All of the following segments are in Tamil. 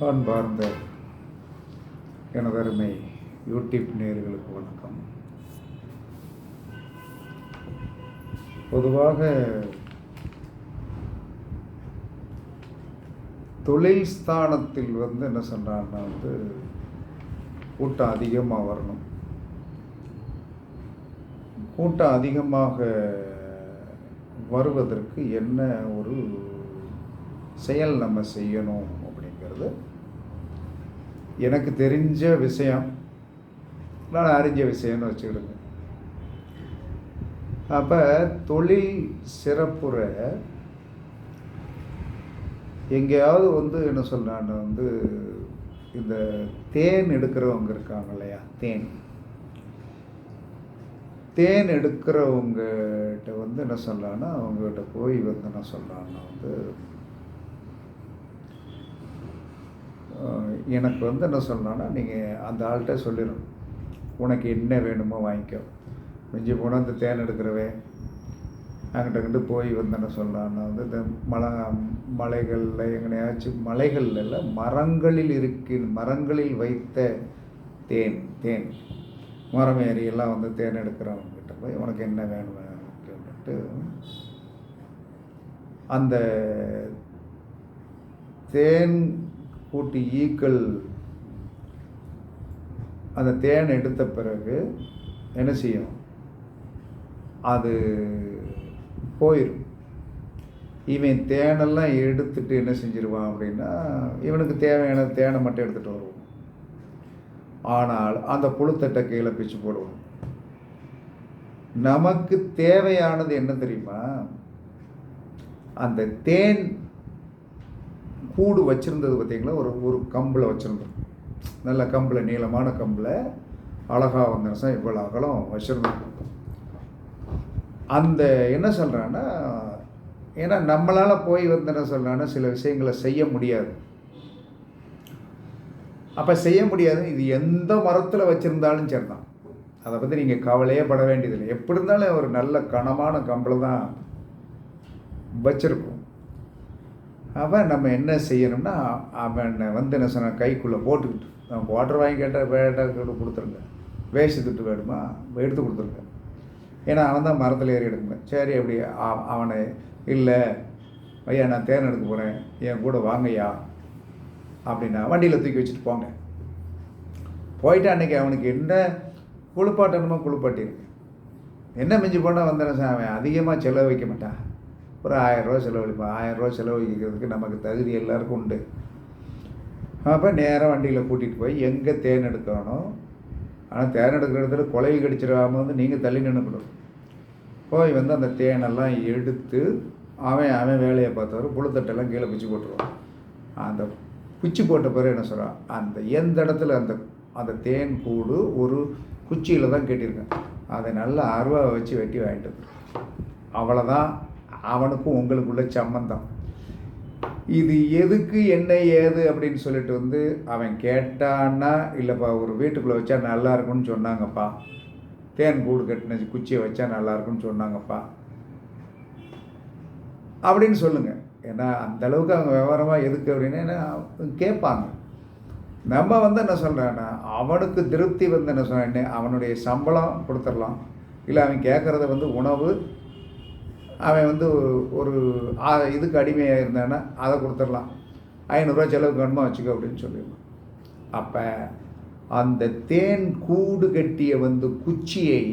அன்பார்ந்த எனதருமை யூடியூப் நேயர்களுக்கு வணக்கம். பொதுவாக தொழில் ஸ்தானத்தில் என்ன சொல்கிறாங்கன்னா கூட்டம் அதிகமாக வரணும். கூட்டம் அதிகமாக வருவதற்கு என்ன ஒரு செயல் நம்ம செய்யணும் அப்படிங்கிறது எனக்கு தெரிஞ்ச விஷயம், நான் அறிஞ்ச விஷயம்னு வச்சுக்கிடுங்க. அப்போ தொழில் சிறப்புற எங்கேயாவது என்ன சொல்கிறான்னு இந்த தேன் எடுக்கிறவங்க இருக்காங்க இல்லையா, தேன் எடுக்கிறவங்ககிட்ட என்ன சொல்லலான்னா, அவங்ககிட்ட போய் என்ன சொல்லலான்னா எனக்கு என்ன சொல்லலான்னா, நீங்கள் அந்த ஆள்கிட்ட சொல்லிடணும், உனக்கு என்ன வேணுமோ வாங்கிக்கோ. மிஞ்சி போனால் அந்த தேன் எடுக்கிறவன் அங்கிட்ட போய் என்ன சொல்லலான்னா இந்த மலைகளில் எங்கனையாச்சும் மலைகளில் இல்லை, மரங்களில் வைத்த தேன் மரம் ஏரியெல்லாம் தேன் எடுக்கிறவங்ககிட்ட போய் உனக்கு என்ன வேணும் அப்படின்ட்டு அந்த தேன் கூட்டி ஈக்கள் அந்த தேன் எடுத்த பிறகு என்ன செய்யும், அது போயிடும். இவன் தேனெல்லாம் எடுத்துட்டு என்ன செஞ்சிருவான் அப்படின்னா, இவனுக்கு தேவையான தேனை மட்டும் எடுத்துகிட்டு வருவான். ஆனால் அந்த புழுத்தட்டை கீழே பிச்சு போடுவோம். நமக்கு தேவையானது என்ன தெரியுமா, அந்த தேன் கூடு வச்சுருந்தது பார்த்திங்களா, ஒரு கம்பில் வச்சுருந்தோம், நல்ல கம்பில், நீளமான கம்பில் அழகாக இவ்வளோ அகலம் வச்சுருந்தோம். அந்த என்ன சொல்கிறான்னா, ஏன்னா நம்மளால் போய் என்ன சொல்கிறான்னா சில விஷயங்களை செய்ய முடியாது. அப்போ செய்ய முடியாது, இது எந்த மரத்தில் வச்சுருந்தாலும் சரி தான், அதை பற்றி நீங்கள் கவலையே பட வேண்டியதில்லை. எப்படி இருந்தாலும் ஒரு நல்ல கனமான கம்பில் தான் வச்சுருக்கோம். அவன் நம்ம என்ன செய்யணும்னா, அவன் என்ன சொன்ன கைக்குள்ளே போட்டுக்கிட்டு, வாட்டர் வாங்கி கேட்டால் கொடுத்துருங்க, வேஸ்ட்டு திட்டு வேணுமா எடுத்து கொடுத்துருங்க. ஏன்னா அவன் தான் மரத்தில் ஏறி எடுக்கணும். சரி, அப்படி அவனை இல்லை ஐயா நான் தேன் எடுக்க போகிறேன், என் கூட வாங்கய்யா அப்படின்னா வண்டியில் தூக்கி வச்சுட்டு போங்க. போயிட்டு அன்றைக்கி அவனுக்கு என்ன குளிப்பாட்டணுமோ குளிப்பாட்டிருக்கு. என்ன மிஞ்சி போனால் அவன் அதிகமாக செலவு வைக்க மாட்டான், ஒரு 1000 ரூபா செலவழிப்பான். 1000 ரூபா செலவழிக்கிறதுக்கு நமக்கு தகுதி எல்லாருக்கும் உண்டு. அப்போ நேராக வண்டியில் கூட்டிகிட்டு போய் எங்கே தேன் எடுக்கணும், ஆனால் தேன் எடுக்கிற இடத்துல குலைவி கடிச்சிடாமல் நீங்கள் தள்ளி நின்றுக்கணும். போய் அந்த தேனெல்லாம் எடுத்து அவன் வேலையை பார்த்தவர் புழுத்தட்டெல்லாம் கீழே பிச்சு போட்டுருவான். அந்த குச்சி போட்ட பிறகு என்ன சொல்கிறான், அந்த எந்த இடத்துல அந்த தேன் கூடு ஒரு குச்சியில் தான் கட்டியிருக்கேன், அதை நல்லா அருவா வச்சு வெட்டி வாங்கிட்டு அவ்வளோதான் அவனுக்கும் உங்களுக்குள்ள சம்மந்தம். இது எதுக்கு என்ன ஏது அப்படின்னு சொல்லிட்டு அவன் கேட்டான்னா, இல்லைப்பா ஒரு வீட்டுக்குள்ளே வச்சா நல்லா இருக்கும்னு சொன்னாங்கப்பா, தேன் கூடு கட்டின குச்சியை வச்சா நல்லா இருக்கும்னு சொன்னாங்கப்பா அப்படின்னு சொல்லுங்கள். ஏன்னா அந்தளவுக்கு அவங்க விவரமாக எதுக்கு அப்படின்னு கேட்பாங்க. நம்ம என்ன சொல்கிறேன்னா, அவனுக்கு திருப்தி என்ன சொன்ன, அவனுடைய சம்பளம் கொடுத்துடலாம், இல்லை அவன் கேட்குறத உணவு, அவன் ஒரு இதுக்கு அடிமையாக இருந்தான்னா அதை கொடுத்துடலாம், 500 ரூபா செலவுக்கு வேணுமா வச்சுக்கோ அப்படின்னு சொல்லிடலாம். அப்போ அந்த தேன் கூடு கட்டிய குச்சியை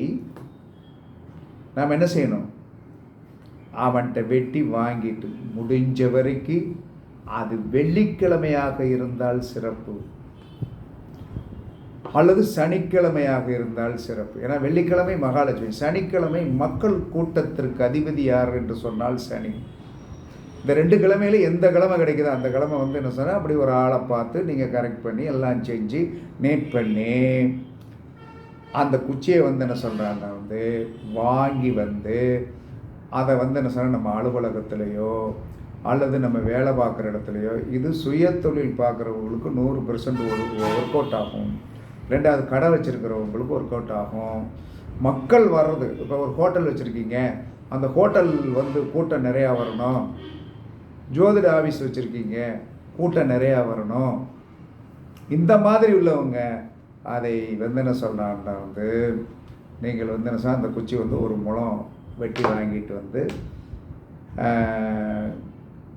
நாம் என்ன செய்யணும், அவன்கிட்ட வெட்டி வாங்கிட்டு முடிஞ்ச வரைக்கும், அது வெள்ளிக்கிழமையாக இருந்தால் சிறப்பு அல்லது சனிக்கிழமையாக இருந்தால் சிறப்பு. ஏன்னா வெள்ளிக்கிழமை மகாலட்சுமி, சனிக்கிழமை மக்கள் கூட்டத்திற்கு அதிபதி யார் என்று சொன்னால் சனி. இந்த 2 கிழமையில எந்த கிழமை கிடைக்குதோ அந்த கிழமை என்ன சொன்னால் அப்படி ஒரு ஆளை பார்த்து நீங்கள் கரெக்ட் பண்ணி எல்லாம் செஞ்சு நேட் பண்ணி அந்த குச்சியை என்ன சொல்கிறாங்க வாங்கி அதை என்ன சொன்னால் நம்ம அலுவலகத்திலையோ அல்லது நம்ம வேலை பார்க்குற இடத்துலையோ, இது சுய தொழில் பார்க்குறவங்களுக்கு 100% ஒர்க் அவுட் ஆகும். 2வது கடை வச்சுருக்கிறவங்களுக்கு ஒர்க் அவுட் ஆகும். மக்கள் வர்றது, இப்போ ஒரு ஹோட்டல் வச்சுருக்கீங்க, அந்த ஹோட்டல் கூட்டம் நிறையா வரணும், ஜோதிட ஆஃபீஸ் வச்சுருக்கீங்க, கூட்டம் நிறையா வரணும், இந்த மாதிரி உள்ளவங்க அதை வந்து என்ன சொல்கிறாங்கன்னா வந்து நீங்கள் வந்து என்ன சொன்னால் அந்த குச்சி வந்து ஒரு முழம் வெட்டி வாங்கிட்டு வந்து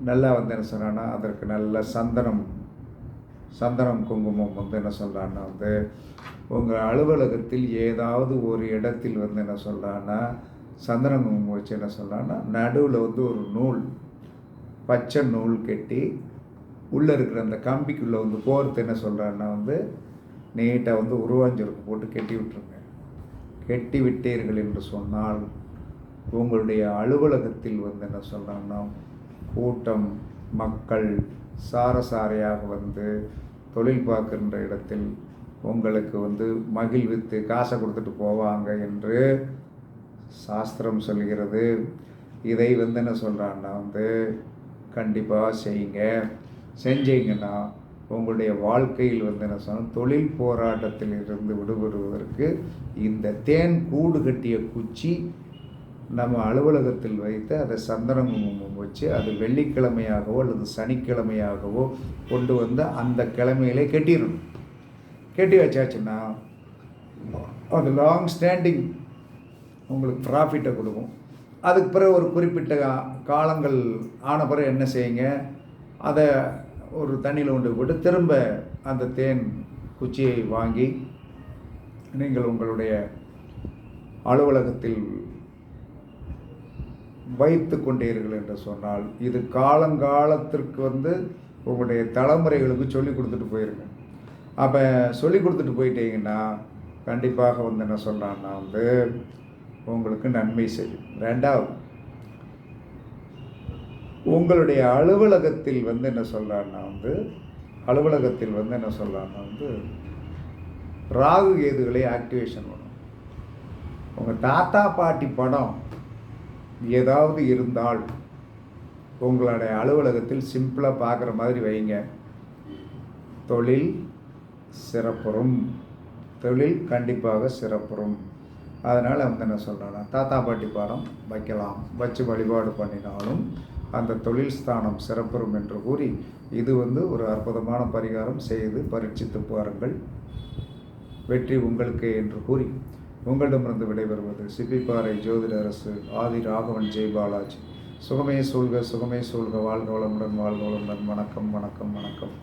நல்லா வந்து என்ன சொல்கிறான்னா அதற்கு நல்ல சந்தனம் குங்குமம் வந்து என்ன சொல்கிறான்னா வந்து உங்கள் அலுவலகத்தில் ஏதாவது ஒரு இடத்தில் வந்து என்ன சொல்கிறான்னா சந்தனம் குங்குமம் வச்சு என்ன சொல்கிறான்னா நடுவில் வந்து ஒரு நூல் பச்சை நூல் கட்டி உள்ளே இருக்கிற அந்த கம்பிக்குள்ளே வந்து கோர்த்து என்ன சொல்கிறான்னா வந்து நீட்டாக வந்து உருவாஞ்சலுக்கு போட்டு கட்டி விட்டுருங்க. கட்டி விட்டீர்கள் என்று சொன்னால் உங்களுடைய அலுவலகத்தில் வந்து என்ன சொல்கிறாங்கன்னா கூட்டம் மக்கள் சாரசாரையாக வந்து தொழில் பார்க்கின்ற இடத்தில் உங்களுக்கு வந்து மகிழ்வித்து காசை கொடுத்துட்டு போவாங்க என்று சாஸ்திரம் சொல்கிறது. இதை வந்து என்ன சொல்கிறான்னா வந்து கண்டிப்பாக செய்யுங்க. செஞ்சீங்கன்னா உங்களுடைய வாழ்க்கையில் வந்து என்ன சொன்னால் தொழில் போராட்டத்தில் இருந்து விடுபடுவதற்கு இந்த தேன் கூடு கட்டிய குச்சி நம்ம அலுவலகத்தில் வைத்து அதை சந்தனம் வச்சு அது வெள்ளிக்கிழமையாகவோ அல்லது சனிக்கிழமையாகவோ கொண்டு வந்து அந்த கிழமையிலே கட்டிடணும். கட்டி வச்சாச்சுன்னா அது லாங் ஸ்டாண்டிங் உங்களுக்கு ப்ராஃபிட்டை கொடுக்கும். அதுக்கு பிறகு ஒரு குறிப்பிட்ட காலங்கள் ஆன பிறகு என்ன செய்யுங்க, அதை ஒரு தண்ணியில் கொண்டு போட்டு திரும்ப அந்த தேன் குச்சியை வாங்கி நீங்கள் உங்களுடைய அலுவலகத்தில் வைத்து கொண்டீர்கள் என்று சொன்னால் இது காலங்காலத்திற்கு வந்து உங்களுடைய தலைமுறைகளுக்கு சொல்லி கொடுத்துட்டு போயிருங்க. அப்போ சொல்லி கொடுத்துட்டு போயிட்டீங்கன்னா கண்டிப்பாக வந்து என்ன சொல்கிறான்னா வந்து உங்களுக்கு நன்மை செய்யும். ரெண்டாவது, உங்களுடைய அலுவலகத்தில் வந்து என்ன சொல்கிறான்னா வந்து ராகு கேதுகளை ஆக்டிவேஷன் பண்ணும். உங்கள் தாத்தா பாட்டி படம் ஏதாவது இருந்தால் உங்களுடைய அலுவலகத்தில் சிம்பிளாக பார்க்குற மாதிரி வைங்க. தொழில் சிறப்புறும். தொழில் கண்டிப்பாக சிறப்புறும். அதனால் வந்து என்ன சொல்கிறேன்னா தாத்தா பாட்டி படம் வைக்கலாம். வச்சு வழிபாடு பண்ணினாலும் அந்த தொழில் ஸ்தானம் சிறப்புறும் என்று கூறி இது வந்து ஒரு அற்புதமான பரிகாரம். செய்து பரீட்சித்து பாருங்கள். வெற்றி உங்களுக்கு என்று கூறி உங்களிடமிருந்து விடைபெறுவது சிப்பிப்பாறை ஜோதிட அரசு ஆதி ராகவன் ஜெய் பாலாஜி. சுகமே சூழ்க, சுகமே சூழ்க. வாழ்க வளமுடன், வாழ்க வளமுடன். வணக்கம், வணக்கம், வணக்கம்.